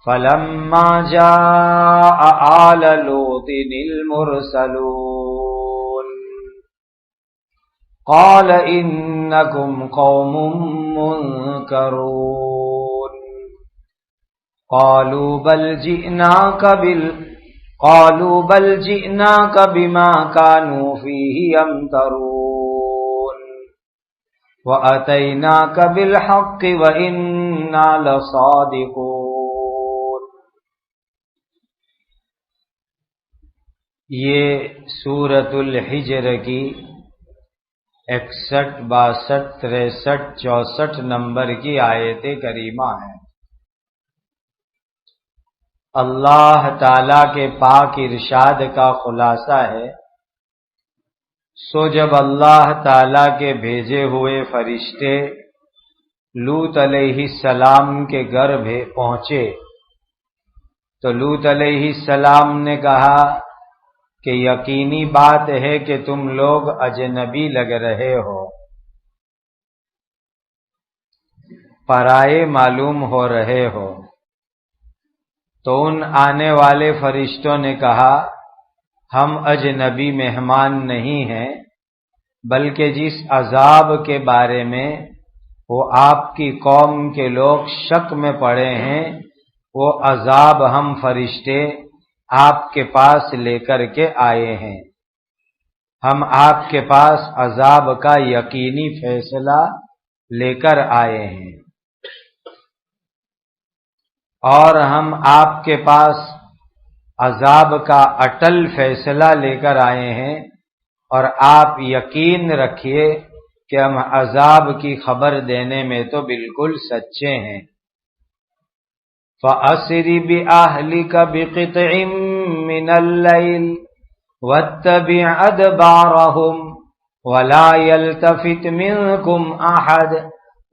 فلما جاء آل لوط المرسلون قال إنكم قوم منكرون قالوا بل جئناك بما كانوا فيه يمترون وأتيناك بالحق وإنا لصادقون۔ یہ سورۃ الحجر کی 61، 62، 63، 64 نمبر کی آیت کریمہ ہے۔ اللہ تعالی کے پاک ارشاد کا خلاصہ ہے، سو جب اللہ تعالی کے بھیجے ہوئے فرشتے لوط علیہ السلام کے گھر پہنچے تو لوط علیہ السلام نے کہا کہ یقینی بات ہے کہ تم لوگ اجنبی لگ رہے ہو، پرائے معلوم ہو رہے ہو۔ تو ان آنے والے فرشتوں نے کہا ہم اجنبی مہمان نہیں ہیں، بلکہ جس عذاب کے بارے میں وہ آپ کی قوم کے لوگ شک میں پڑے ہیں وہ عذاب ہم فرشتے آپ کے پاس لے کر کے آئے ہیں۔ ہم آپ کے پاس عذاب کا یقینی فیصلہ لے کر آئے ہیں، اور ہم آپ کے پاس عذاب کا اٹل فیصلہ لے کر آئے ہیں، اور آپ یقین رکھیے کہ ہم عذاب کی خبر دینے میں تو بالکل سچے ہیں۔ فَأَسْرِ بِأَهْلِكَ بِقِطْعٍ مِّنَ اللَّيْلِ وَاتَّبِعْ أَدْبَارَهُمْ وَلَا يَلْتَفِتْ مِنكُمْ أَحَدٌ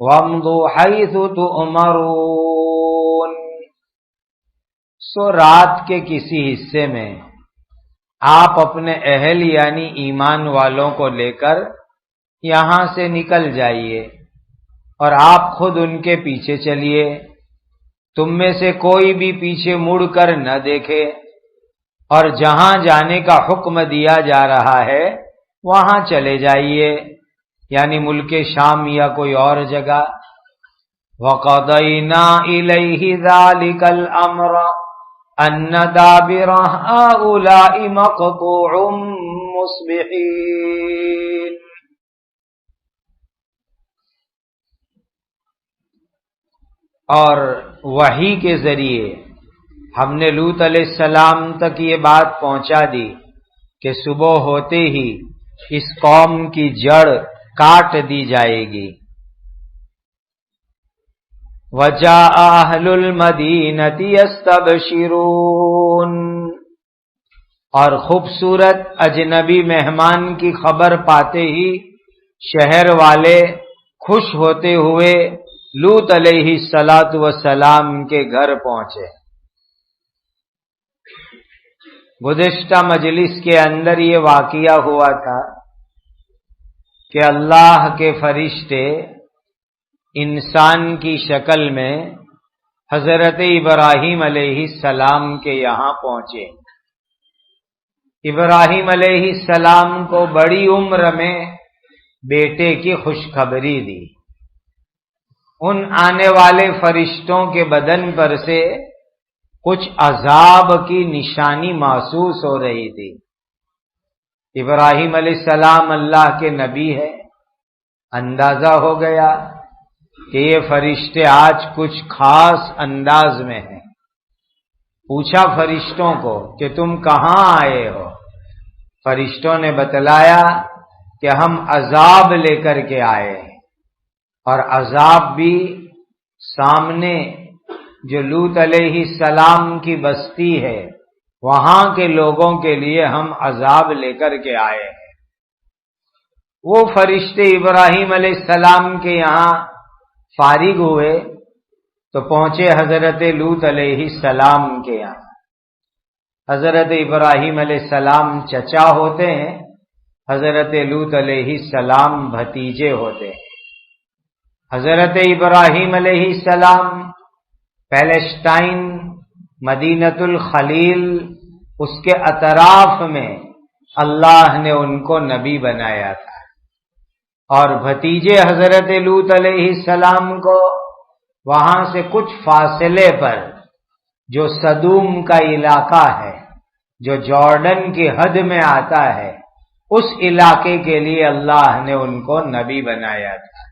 وَامْضُوا حَيْثُ تُؤْمَرُونَ۔ سو رات کے کسی حصے میں آپ اپنے اہل یعنی ایمان والوں کو لے کر یہاں سے نکل جائیے، اور آپ خود ان کے پیچھے چلیے، تم میں سے کوئی بھی پیچھے مڑ کر نہ دیکھے، اور جہاں جانے کا حکم دیا جا رہا ہے وہاں چلے جائیے، یعنی ملک شام یا کوئی اور جگہ۔ وَقَضَيْنَا إِلَيْهِ ذَلِكَ الْأَمْرَ أَنَّ دَابِرَ هَؤُلَاءِ مَقْطُوعٌ مُصْبِحِينَ۔ اور وحی کے ذریعے ہم نے لوط علیہ السلام تک یہ بات پہنچا دی کہ صبح ہوتے ہی اس قوم کی جڑ کاٹ دی جائے گی۔ وَجَاءَ أَهْلُ الْمَدِينَةِ يَسْتَبْشِرُونَ، اور خوبصورت اجنبی مہمان کی خبر پاتے ہی شہر والے خوش ہوتے ہوئے لوط علیہ السلام کے گھر پہنچے۔ گزشتہ مجلس کے اندر یہ واقعہ ہوا تھا کہ اللہ کے فرشتے انسان کی شکل میں حضرت ابراہیم علیہ السلام کے یہاں پہنچے۔ ابراہیم علیہ السلام کو بڑی عمر میں بیٹے کی خوشخبری دی۔ ان آنے والے فرشتوں کے بدن پر سے کچھ عذاب کی نشانی محسوس ہو رہی تھی۔ ابراہیم علیہ السلام اللہ کے نبی ہے، اندازہ ہو گیا کہ یہ فرشتے آج کچھ خاص انداز میں ہیں۔ پوچھا فرشتوں کو کہ تم کہاں آئے ہو؟ فرشتوں نے بتلایا کہ ہم عذاب لے کر کے آئے ہیں، اور عذاب بھی سامنے جو لوط علیہ السلام کی بستی ہے وہاں کے لوگوں کے لیے ہم عذاب لے کر کے آئے ہیں۔ وہ فرشتے ابراہیم علیہ السلام کے یہاں فارغ ہوئے تو پہنچے حضرت لوط علیہ السلام کے یہاں۔ حضرت ابراہیم علیہ السلام چچا ہوتے ہیں، حضرت لوط علیہ السلام بھتیجے ہوتے ہیں۔ حضرت ابراہیم علیہ السلام پیلسٹائن مدینۃ الخلیل اس کے اطراف میں اللہ نے ان کو نبی بنایا تھا، اور بھتیجے حضرت لوط علیہ السلام کو وہاں سے کچھ فاصلے پر جو سدوم کا علاقہ ہے، جو جارڈن کی حد میں آتا ہے، اس علاقے کے لیے اللہ نے ان کو نبی بنایا تھا۔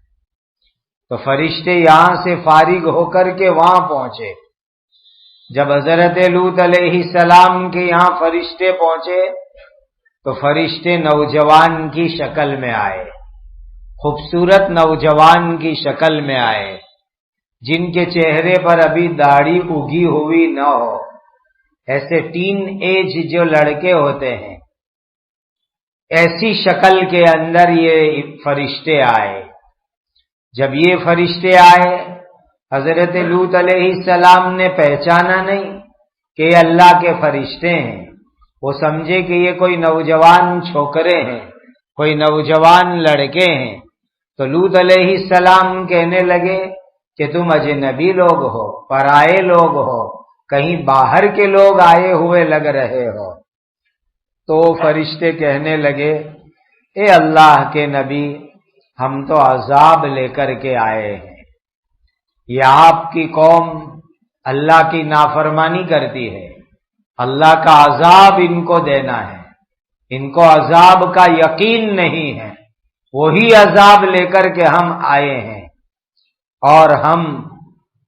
تو فرشتے یہاں سے فارغ ہو کر کے وہاں پہنچے۔ جب حضرت لوط علیہ السلام کے یہاں فرشتے پہنچے تو فرشتے نوجوان کی شکل میں آئے، خوبصورت نوجوان کی شکل میں آئے، جن کے چہرے پر ابھی داڑھی اگی ہوئی نہ ہو، ایسے ٹین ایج جو لڑکے ہوتے ہیں، ایسی شکل کے اندر یہ فرشتے آئے۔ جب یہ فرشتے آئے، حضرت لوط علیہ السلام نے پہچانا نہیں کہ یہ اللہ کے فرشتے ہیں، وہ سمجھے کہ یہ کوئی نوجوان چھوکرے ہیں، کوئی نوجوان لڑکے ہیں۔ تو لوط علیہ السلام کہنے لگے کہ تم اجنبی لوگ ہو، پرائے لوگ ہو، کہیں باہر کے لوگ آئے ہوئے لگ رہے ہو۔ تو فرشتے کہنے لگے، اے اللہ کے نبی، ہم تو عذاب لے کر کے آئے ہیں، یہ آپ کی قوم اللہ کی نافرمانی کرتی ہے، اللہ کا عذاب ان کو دینا ہے، ان کو عذاب کا یقین نہیں ہے، وہی عذاب لے کر کے ہم آئے ہیں، اور ہم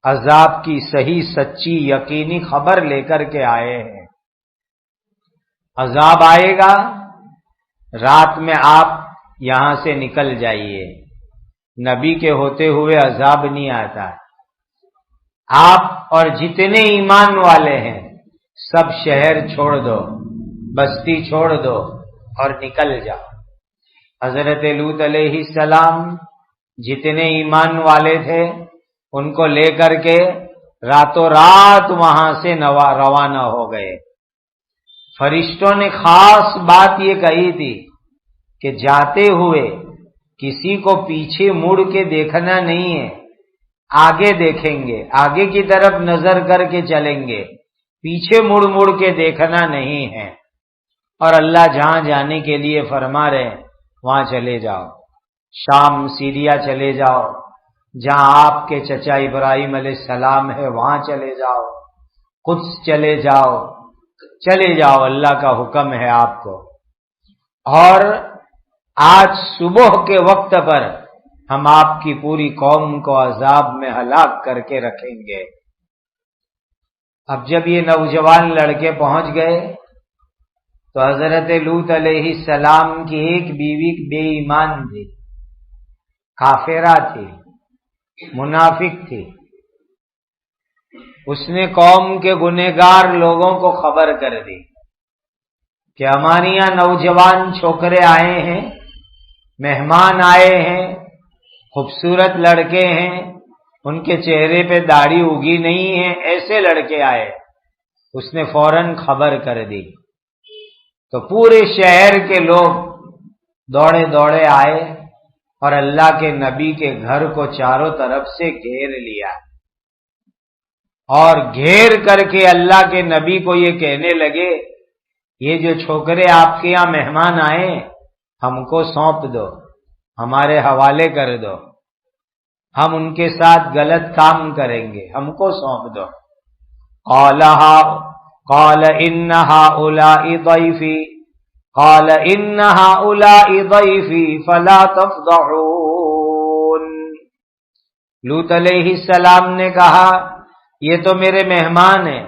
عذاب کی صحیح سچی یقینی خبر لے کر کے آئے ہیں۔ عذاب آئے گا، رات میں آپ یہاں سے نکل جائیے، نبی کے ہوتے ہوئے عذاب نہیں آتا۔ آپ اور جتنے ایمان والے ہیں سب شہر چھوڑ دو، بستی چھوڑ دو اور نکل جاؤ۔ حضرت لوط علیہ السلام جتنے ایمان والے تھے ان کو لے کر کے راتوں رات وہاں سے روانہ ہو گئے۔ فرشتوں نے خاص بات یہ کہی تھی کہ جاتے ہوئے کسی کو پیچھے مڑ کے دیکھنا نہیں ہے، آگے دیکھیں گے، آگے کی طرف نظر کر کے چلیں گے، پیچھے مڑ مڑ کے دیکھنا نہیں ہے۔ اور اللہ جہاں جانے کے لیے فرما رہے ہیں وہاں چلے جاؤ، شام سیریا چلے جاؤ، جہاں آپ کے چچا ابراہیم علیہ السلام ہے وہاں چلے جاؤ، قدس چلے جاؤ، چلے جاؤ، اللہ کا حکم ہے آپ کو۔ اور آج صبح کے وقت پر ہم آپ کی پوری قوم کو عذاب میں ہلاک کر کے رکھیں گے۔ اب جب یہ نوجوان لڑکے پہنچ گئے تو حضرت لوط علیہ السلام کی ایک بیوی بے ایمان تھی، کافرہ تھی، منافق تھی۔ اس نے قوم کے گنہگار لوگوں کو خبر کر دی کہ ہمارے یہاں نوجوان چھوکرے آئے ہیں، مہمان آئے ہیں، خوبصورت لڑکے ہیں، ان کے چہرے پہ داڑھی اگی نہیں ہے، ایسے لڑکے آئے۔ اس نے فوراً خبر کر دی تو پورے شہر کے لوگ دوڑے دوڑے آئے اور اللہ کے نبی کے گھر کو چاروں طرف سے گھیر لیا، اور گھیر کر کے اللہ کے نبی کو یہ کہنے لگے، یہ جو چھوکرے آپ کے یہاں مہمان آئے ہم کو سونپ دو، ہمارے حوالے کر دو، ہم ان کے ساتھ غلط کام کریں گے، ہم کو سونپ دو۔ قال ان هؤلاء ضيفي فلا تفضحون۔ لوط علیہ السلام نے کہا یہ تو میرے مہمان ہیں،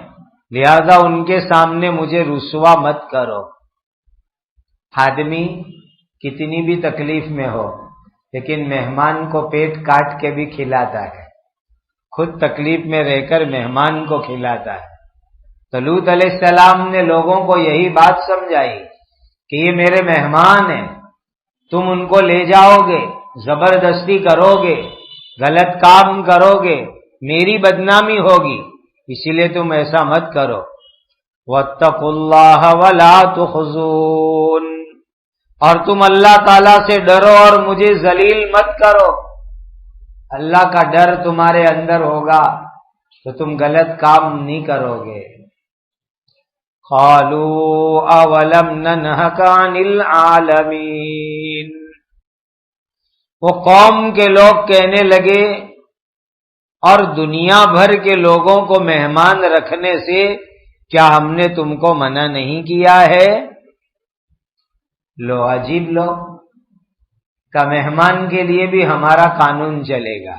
لہذا ان کے سامنے مجھے رسوا مت کرو۔ آدمی کتنی بھی تکلیف میں ہو لیکن مہمان کو پیٹ کاٹ کے بھی کھلاتا ہے، خود تکلیف میں رہ کر مہمان کو کھلاتا ہے۔ تو لوط علیہ السلام نے لوگوں کو یہی بات سمجھائی کہ یہ میرے مہمان ہیں، تم ان کو لے جاؤ گے، زبردستی کرو گے، غلط کام کرو گے، میری بدنامی ہوگی، اسی لیے تم ایسا مت کرو۔ واتقوا اللہ ولا تخزون، اور تم اللہ تعالی سے ڈرو اور مجھے ذلیل مت کرو۔ اللہ کا ڈر تمہارے اندر ہوگا تو تم غلط کام نہیں کرو گے، قالوا اولم ننهك عن العالمین، وہ قوم کے لوگ کہنے لگے اور دنیا بھر کے لوگوں کو مہمان رکھنے سے کیا ہم نے تم کو منع نہیں کیا ہے؟ لو عجیب لوگ کا مہمان کے لیے بھی ہمارا قانون چلے گا،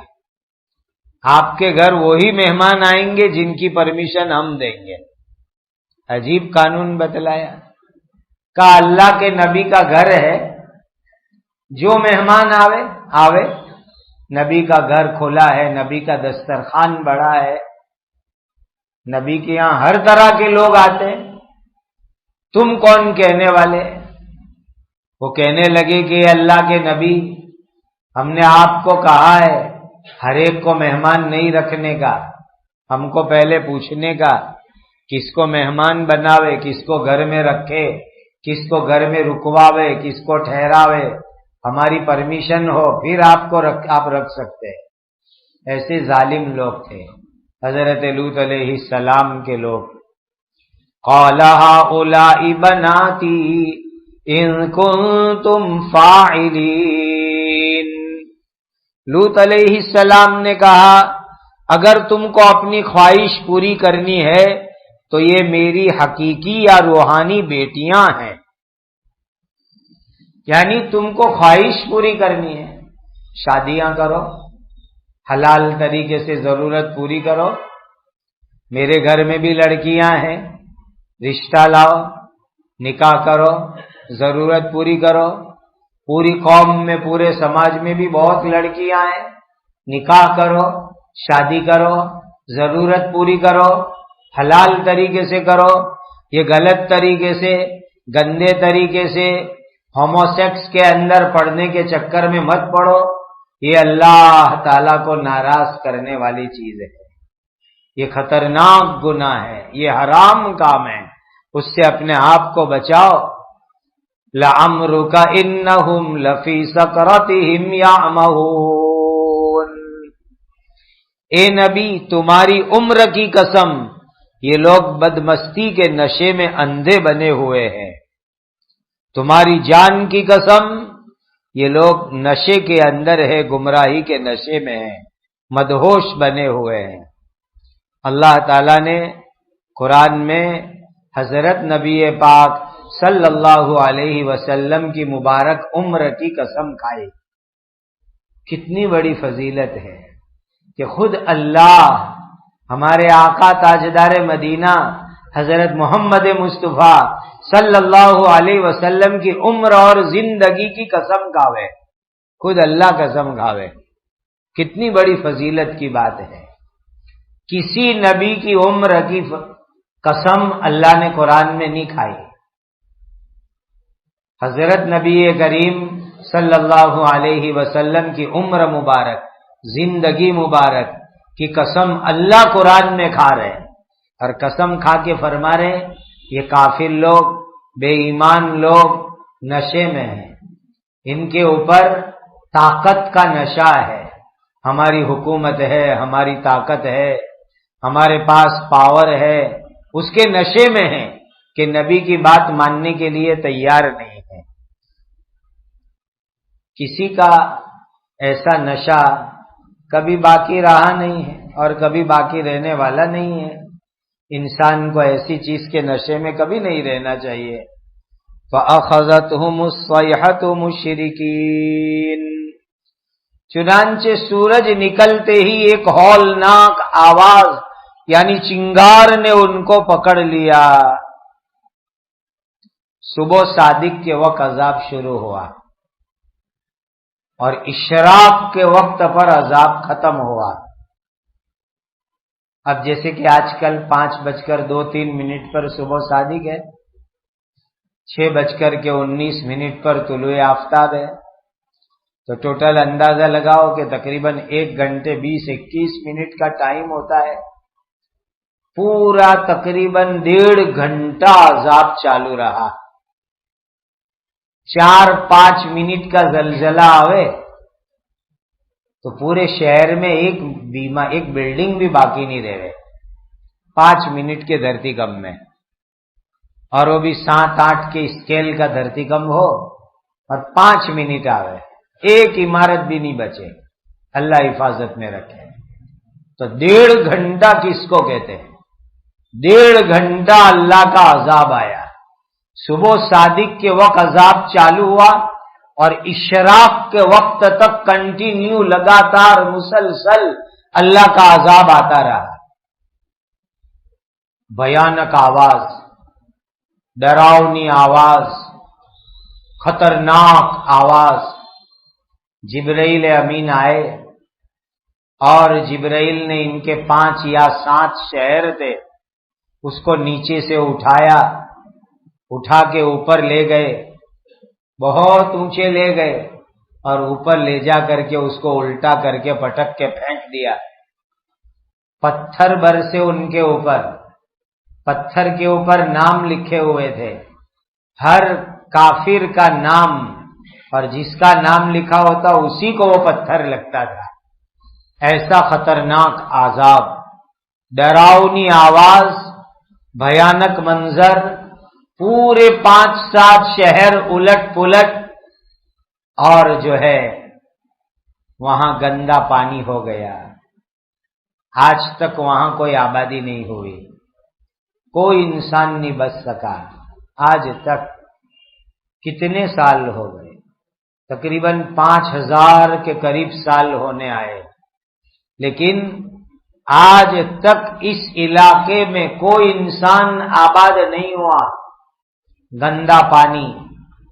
آپ کے گھر وہی مہمان آئیں گے جن کی پرمیشن ہم دیں گے۔ عجیب قانون بتلایا۔ کہا اللہ کے نبی کا گھر ہے، جو مہمان آوے، نبی کا گھر کھلا ہے، نبی کا دسترخوان بڑا ہے، نبی کے یہاں ہر طرح کے لوگ آتے ہیں، تم کون کہنے والے؟ وہ کہنے لگے کہ اللہ کے نبی، ہم نے آپ کو کہا ہے ہر ایک کو مہمان نہیں رکھنے کا، ہم کو پہلے پوچھنے کا کس کو مہمان بناوے، کس کو گھر میں رکھے، کس کو گھر میں رکواوے، کس کو ٹھہراوے، ہماری پرمیشن ہو پھر آپ رکھ سکتے ہیں۔ ایسے ظالم لوگ تھے حضرت لوط علیہ السلام کے لوگ۔ قال هؤلاء بناتی ان کنتم فاعلین، لوط علیہ السلام نے کہا اگر تم کو اپنی خواہش پوری کرنی ہے تو یہ میری حقیقی یا روحانی بیٹیاں ہیں، یعنی تم کو خواہش پوری کرنی ہے، شادیاں کرو، حلال طریقے سے ضرورت پوری کرو، میرے گھر میں بھی لڑکیاں ہیں، رشتہ لاؤ، نکاح کرو، ضرورت پوری کرو، پوری قوم میں پورے سماج میں بھی بہت لڑکیاں ہیں، نکاح کرو، شادی کرو، ضرورت پوری کرو، حلال طریقے سے کرو، یہ غلط طریقے سے گندے طریقے سے ہومو سیکس کے اندر پڑنے کے چکر میں مت پڑو، یہ اللہ تعالیٰ کو ناراض کرنے والی چیز ہے، یہ خطرناک گناہ ہے، یہ حرام کام ہے، اس سے اپنے آپ کو بچاؤ۔ لَعَمْرُكَ إِنَّهُمْ لَفِي سَكْرَتِهِمْ يَعْمَهُونَ، اے نبی تمہاری عمر کی قسم یہ لوگ بدمستی کے نشے میں اندھے بنے ہوئے ہیں، تمہاری جان کی قسم یہ لوگ نشے کے اندر ہے، گمراہی کے نشے میں ہیں، مدہوش بنے ہوئے ہیں۔ اللہ تعالیٰ نے قرآن میں حضرت نبی پاک صلی اللہ علیہ وسلم کی مبارک عمر کی قسم کھائی، کتنی بڑی فضیلت ہے کہ خود اللہ ہمارے آقا تاجدار مدینہ حضرت محمد مصطفیٰ صلی اللہ علیہ وسلم کی عمر اور زندگی کی قسم کھاوے، خود اللہ قسم کھاوے، کتنی بڑی فضیلت کی بات ہے۔ کسی نبی کی عمر کی قسم اللہ نے قرآن میں نہیں کھائی، حضرت نبی کریم صلی اللہ علیہ وسلم کی عمر مبارک، زندگی مبارک کی قسم اللہ قرآن میں کھا رہے، اور قسم کھا کے فرما رہے یہ کافر لوگ، بے ایمان لوگ نشے میں ہیں، ان کے اوپر طاقت کا نشہ ہے، ہماری حکومت ہے، ہماری طاقت ہے، ہمارے پاس پاور ہے، اس کے نشے میں ہیں کہ نبی کی بات ماننے کے لیے تیار نہیں ہے۔ کسی کا ایسا نشہ کبھی باقی رہا نہیں ہے اور کبھی باقی رہنے والا نہیں ہے، انسان کو ایسی چیز کے نشے میں کبھی نہیں رہنا چاہیے۔ فَأَخَذَتْهُمُ الصَّيْحَةُ مُشْرِكِينَ، چنانچہ سورج نکلتے ہی ایک ہولناک آواز یعنی چنگار نے ان کو پکڑ لیا۔ صبح صادق کے وقت عذاب شروع ہوا اور اشراق کے وقت پر عذاب ختم ہوا۔ اب جیسے کہ آج کل 5:02 پر صبح صادق ہے، 6:19 پر طلوع آفتاب ہے، تو ٹوٹل اندازہ لگاؤ کہ تقریباً 1 گھنٹے 20-21 منٹ کا ٹائم ہوتا ہے، پورا تقریباً 1.5 گھنٹہ عذاب چالو رہا۔ 4-5 منٹ کا زلزلہ آوے تو پورے شہر میں ایک بلڈنگ بھی باقی نہیں رہ رہے، 5 منٹ کے دھرتی کم میں اور وہ بھی 7-8 کے اسکیل کا دھرتی کمب ہو اور 5 منٹ آوے، ایک عمارت بھی نہیں بچے، اللہ حفاظت میں رکھے۔ تو 1.5 گھنٹہ کس کو کہتے ہیں؟ 1.5 گھنٹہ اللہ کا عذاب آیا۔ صبح صادق کے وقت عذاب چالو ہوا اور اشراق کے وقت تک کنٹینیو لگاتار مسلسل اللہ کا عذاب آتا رہا۔ بھیانک آواز، ڈراؤنی آواز، خطرناک آواز۔ جبرائیل امین آئے اور جبرائیل نے ان کے 5 یا 7 شہر تھے، اس کو نیچے سے اٹھایا، اٹھا کے اوپر لے گئے، بہت اونچے لے گئے اور اوپر لے جا کر کے اس کو الٹا کر کے پٹک کے پھینک دیا۔ پتھر برسے ان کے اوپر، پتھر کے اوپر نام لکھے ہوئے تھے، ہر کافر کا نام، اور جس کا نام لکھا ہوتا اسی کو وہ پتھر لگتا تھا۔ ایسا خطرناک عذاب، ڈراؤنی آواز، بھیانک منظر، پورے 5-7 شہر الٹ پلٹ، اور جو ہے وہاں گندا پانی ہو گیا۔ آج تک وہاں کوئی آبادی نہیں ہوئی، کوئی انسان نہیں بچ سکا۔ آج تک کتنے سال ہو گئے؟ تقریباً 5000 کے قریب سال ہونے آئے، لیکن آج تک اس علاقے میں کوئی انسان آباد نہیں ہوا۔ گندا پانی،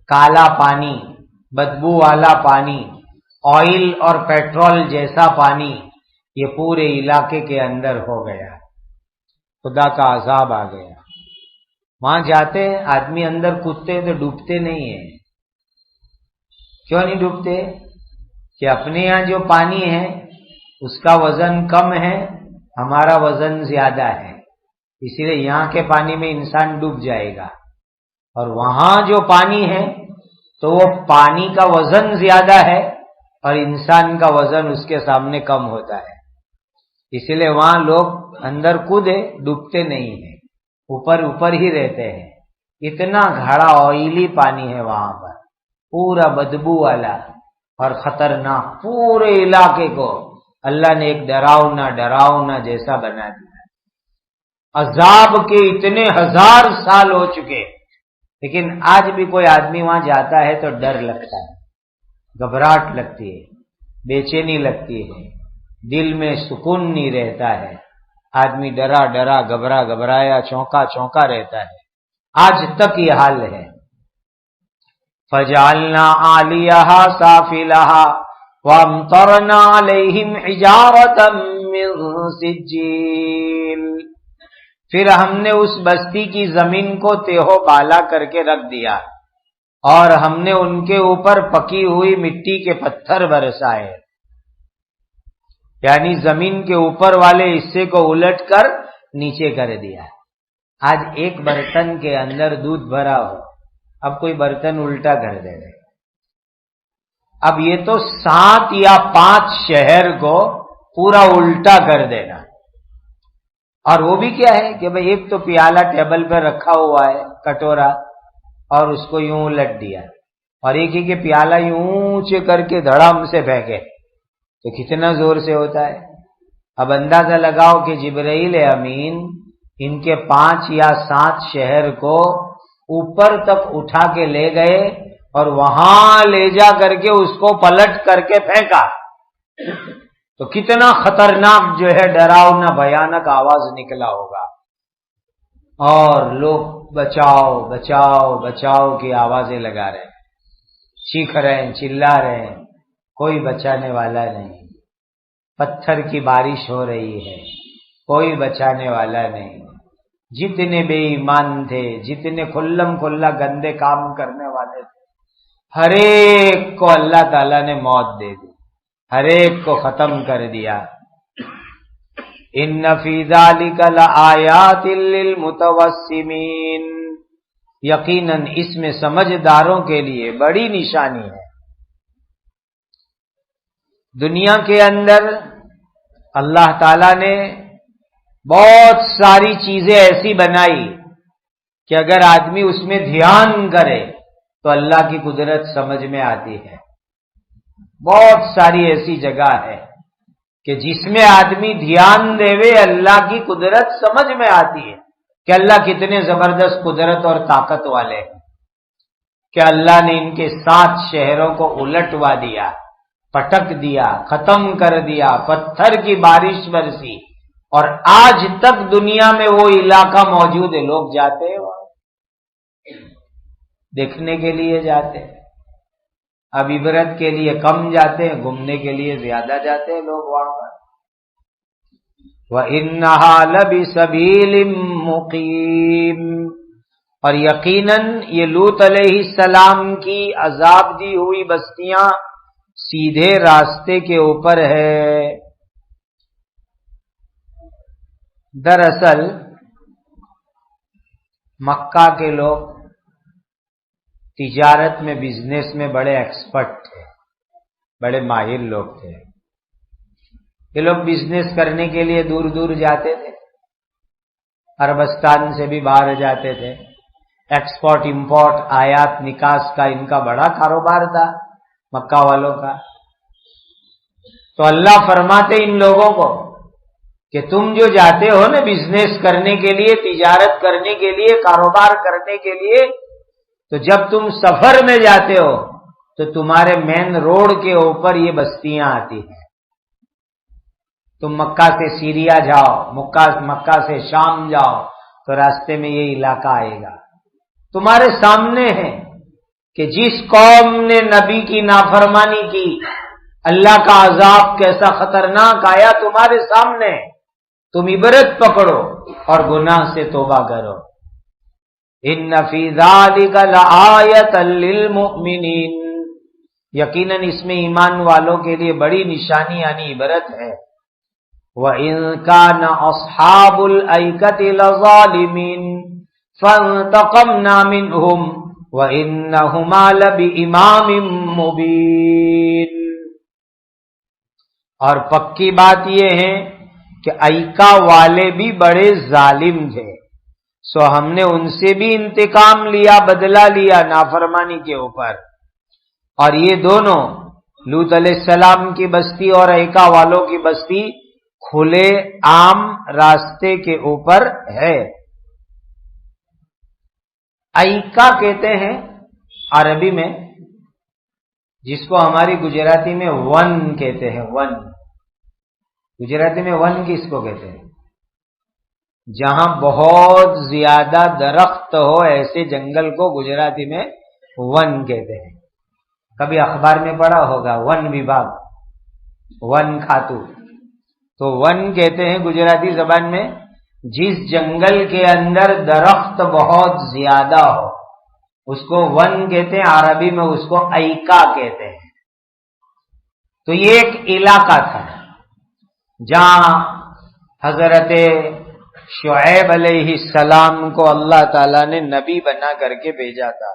کالا پانی، بدبو والا پانی، آئل اور پیٹرول جیسا پانی، یہ پورے علاقے کے اندر ہو گیا۔ خدا کا عذاب آ گیا۔ وہاں جاتے ہیں آدمی، اندر کودتے تو ڈوبتے نہیں ہیں۔ کیوں نہیں ڈوبتے؟ کہ اپنے یہاں جو پانی ہے اس کا وزن کم ہے، ہمارا وزن زیادہ ہے، اسی لیے یہاں کے پانی میں انسان ڈوب جائے گا، اور وہاں جو پانی ہے تو وہ پانی کا وزن زیادہ ہے اور انسان کا وزن اس کے سامنے کم ہوتا ہے، اسی لیے وہاں لوگ اندر کودے ڈوبتے نہیں ہیں، اوپر اوپر ہی رہتے ہیں۔ اتنا گھڑا آئلی پانی ہے وہاں پر، پورا بدبو والا اور خطرناک۔ پورے علاقے کو اللہ نے ایک ڈراؤنا جیسا بنا دیا۔ عذاب کے اتنے 1000 سال ہو چکے، لیکن آج بھی کوئی آدمی وہاں جاتا ہے تو ڈر لگتا ہے، گھبراہٹ لگتی ہے، بے چینی لگتی ہے، دل میں سکون نہیں رہتا ہے، آدمی ڈرا گھبرایا چونکا رہتا ہے۔ آج تک یہ حال ہے۔ فَجَعَلْنَا عَالِيَهَا سَافِلَهَا وَأَمْطَرْنَا عَلَيْهِمْ حِجَارَةً مِّن سِجِّيلٍ، پھر ہم نے اس بستی کی زمین کو تہو بالا کر کے رکھ دیا اور ہم نے ان کے اوپر پکی ہوئی مٹی کے پتھر برسائے، یعنی زمین کے اوپر والے حصے کو الٹ کر نیچے کر دیا۔ آج ایک برتن کے اندر دودھ بھرا ہو، اب کوئی برتن الٹا کر دے رہے، اب یہ تو 7 یا 5 شہر کو پورا الٹا کر دینا۔ اور وہ بھی کیا ہے کہ بھئی ایک تو پیالہ ٹیبل پہ رکھا ہوا ہے، کٹورا، اور اس کو یوں الٹ دیا، اور ایک ہی کہ پیالہ یوں اونچے کر کے دھڑام سے پھینکے تو کتنا زور سے ہوتا ہے۔ اب اندازہ لگاؤ کہ جبرائیل امین ان کے 5 یا 7 شہر کو اوپر تک اٹھا کے لے گئے اور وہاں لے جا کر کے اس کو پلٹ کر کے پھینکا، تو کتنا خطرناک جو ہے ڈراؤنا بھیانک آواز نکلا ہوگا، اور لوگ بچاؤ بچاؤ بچاؤ کی آوازیں لگا رہے ہیں، چیخ رہے ہیں، چلا رہے ہیں، کوئی بچانے والا نہیں۔ پتھر کی بارش ہو رہی ہے، کوئی بچانے والا نہیں۔ جتنے بے ایمان تھے، جتنے کھلم کھلا گندے کام کرنے والے تھے، ہر ایک کو اللہ تعالی نے موت دے دی، ہر ایک کو ختم کر دیا۔ ان فی ذلک لآیات للمتوسمین، یقیناً اس میں سمجھداروں کے لیے بڑی نشانی ہے۔ دنیا کے اندر اللہ تعالی نے بہت ساری چیزیں ایسی بنائی کہ اگر آدمی اس میں دھیان کرے تو اللہ کی قدرت سمجھ میں آتی ہے۔ بہت ساری ایسی جگہ ہے کہ جس میں آدمی دھیان دے اللہ کی قدرت سمجھ میں آتی ہے کہ اللہ کتنے زبردست قدرت اور طاقت والے ہیں، کہ اللہ نے ان کے 7 شہروں کو الٹوا دیا، پٹک دیا، ختم کر دیا، پتھر کی بارش برسی، اور آج تک دنیا میں وہ علاقہ موجود ہے۔ لوگ جاتے ہیں وہاں، دیکھنے کے لیے جاتے ہیں۔ اب عبرت کے لیے کم جاتے ہیں، گھومنے کے لیے زیادہ جاتے ہیں لوگ وہاں پر۔ وَإِنَّهَا لَبِسَبِيلٍ مُقِيمٍ، اور یقیناً یہ لوط علیہ السلام کی عذاب دی ہوئی بستیاں سیدھے راستے کے اوپر ہے۔ دراصل مکہ کے لوگ تجارت میں، بزنس میں بڑے ایکسپرٹ تھے، بڑے ماہر لوگ تھے۔ یہ لوگ بزنس کرنے کے لیے دور دور جاتے تھے، عربستان سے بھی باہر جاتے تھے، ایکسپورٹ امپورٹ، آیات نکاس کا ان کا بڑا کاروبار تھا مکہ والوں کا۔ تو اللہ فرماتے ان لوگوں کو کہ تم جو جاتے ہو نا بزنس کرنے کے لیے، تجارت کرنے کے لیے، کاروبار کرنے کے لیے، تو جب تم سفر میں جاتے ہو تو تمہارے مین روڈ کے اوپر یہ بستیاں آتی ہیں۔ تم مکہ سے سیریا جاؤ، مکہ سے شام جاؤ تو راستے میں یہ علاقہ آئے گا، تمہارے سامنے ہے کہ جس قوم نے نبی کی نافرمانی کی، اللہ کا عذاب کیسا خطرناک آیا تمہارے سامنے، تم عبرت پکڑو اور گناہ سے توبہ کرو۔ ان فی ذلک لآیۃ للمؤمنین، یقیناً اس میں ایمان والوں کے لیے بڑی نشانی یعنی عبرت ہے۔ وَإِن كَانَ أَصْحَابُ الْأَيْكَةِ لَظَالِمِينَ فَانْتَقَمْنَا مِنْهُمْ وَإِنَّهُمَا لَبِإِمَامٍ مُبِينٍ، اور پکی بات یہ ہے کہ ایکا والے بھی بڑے ظالم تھے، سو ہم نے ان سے بھی انتقام لیا، بدلہ لیا نافرمانی کے اوپر۔ اور یہ دونوں لوط علیہ السلام کی بستی اور ایکا والوں کی بستی کھلے عام راستے کے اوپر ہے۔ ایکا کہتے ہیں عربی میں جس کو ہماری گجراتی میں ون کہتے ہیں، ون، گجراتی میں ون کس کو کہتے ہیں؟ جہاں بہت زیادہ درخت ہو ایسے جنگل کو گجراتی میں ون کہتے ہیں۔ کبھی اخبار میں پڑھا ہوگا ون وبھاگ، ون کھاتو، تو ون کہتے ہیں گجراتی زبان میں جس جنگل کے اندر درخت بہت زیادہ ہو، اس کو ون کہتے ہیں، عربی میں اس کو ایکا کہتے ہیں۔ تو یہ ایک علاقہ تھا جہاں حضرت شعیب علیہ السلام کو اللہ تعالیٰ نے نبی بنا کر کے بھیجا تھا۔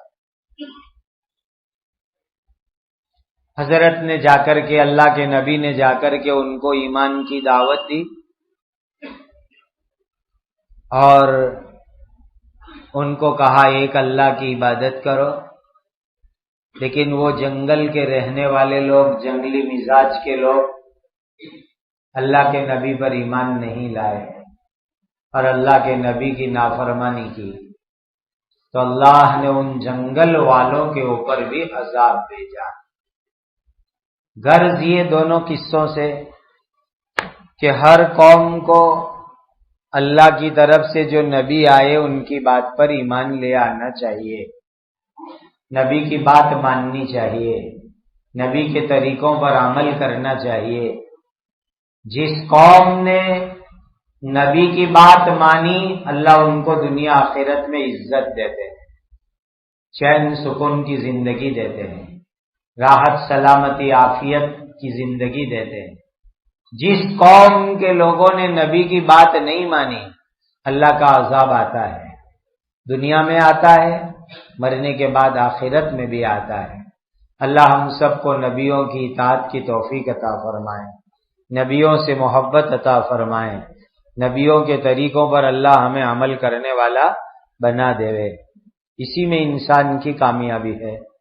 حضرت نے جا کر کے، اللہ کے نبی نے جا کر کے ان کو ایمان کی دعوت دی اور ان کو کہا ایک اللہ کی عبادت کرو، لیکن وہ جنگل کے رہنے والے لوگ، جنگلی مزاج کے لوگ اللہ کے نبی پر ایمان نہیں لائے اور اللہ کے نبی کی نافرمانی کی، تو اللہ نے ان جنگل والوں کے اوپر بھی عذاب بھیجا۔ غرض یہ دونوں قصوں سے کہ ہر قوم کو اللہ کی طرف سے جو نبی آئے ان کی بات پر ایمان لے آنا چاہیے، نبی کی بات ماننی چاہیے، نبی کے طریقوں پر عمل کرنا چاہیے۔ جس قوم نے نبی کی بات مانی اللہ ان کو دنیا آخرت میں عزت دیتے ہیں، چین سکون کی زندگی دیتے ہیں، راحت سلامتی عافیت کی زندگی دیتے ہیں۔ جس قوم کے لوگوں نے نبی کی بات نہیں مانی اللہ کا عذاب آتا ہے، دنیا میں آتا ہے، مرنے کے بعد آخرت میں بھی آتا ہے۔ اللہ ہم سب کو نبیوں کی اطاعت کی توفیق عطا فرمائے، نبیوں سے محبت عطا فرمائے، نبیوں کے طریقوں پر اللہ ہمیں عمل کرنے والا بنا دے، اسی میں انسان کی کامیابی ہے۔